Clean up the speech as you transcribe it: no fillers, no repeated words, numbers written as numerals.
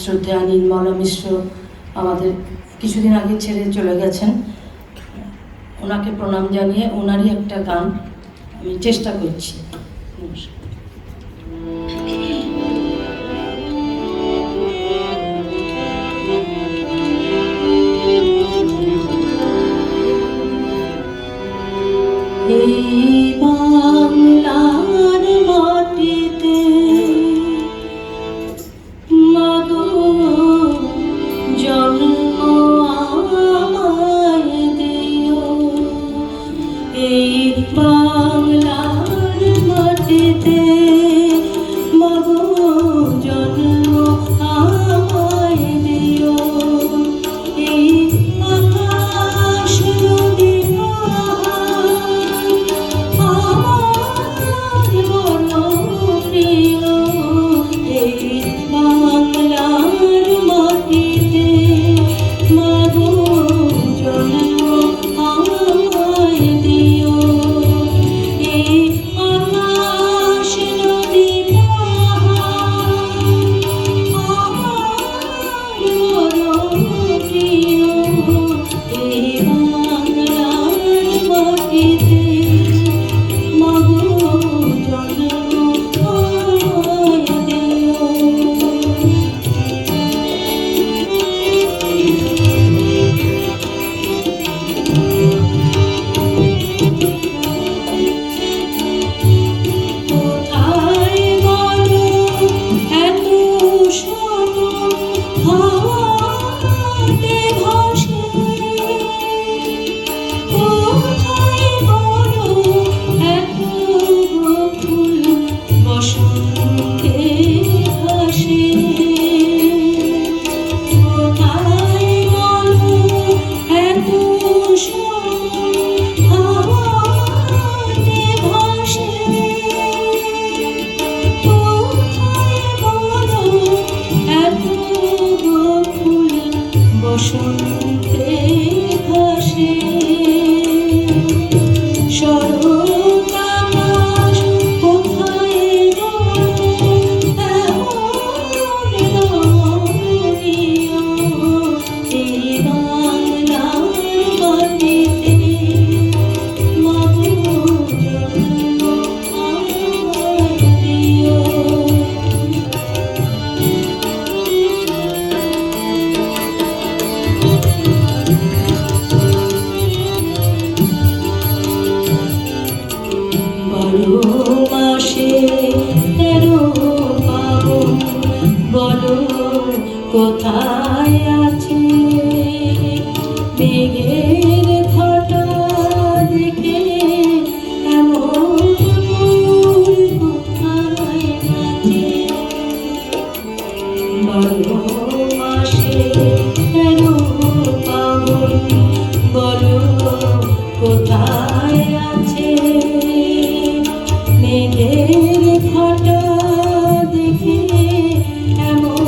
শ্রদ্ধেয়া নির্মলা মিশ্র আমাদের কিছুদিন আগে ছেড়ে চলে গেছেন। ওনাকে প্রণাম জানিয়ে ওনারই একটা গান আমি চেষ্টা করছি। নমস্কার। এই বাংলার মাটিতে মাগো জন্ম আমায় দিও, এই বাংলার মাটিতে মাগো জন্ম আমায় দিও, এই আকাশ নদী কোথায় আছে মেঘের ঘটা দেখে এমন কোথায় আছে, 12 মাসে 13 পাবন বলো কোথায় আছে মেঘের ঘটা দেখে এমন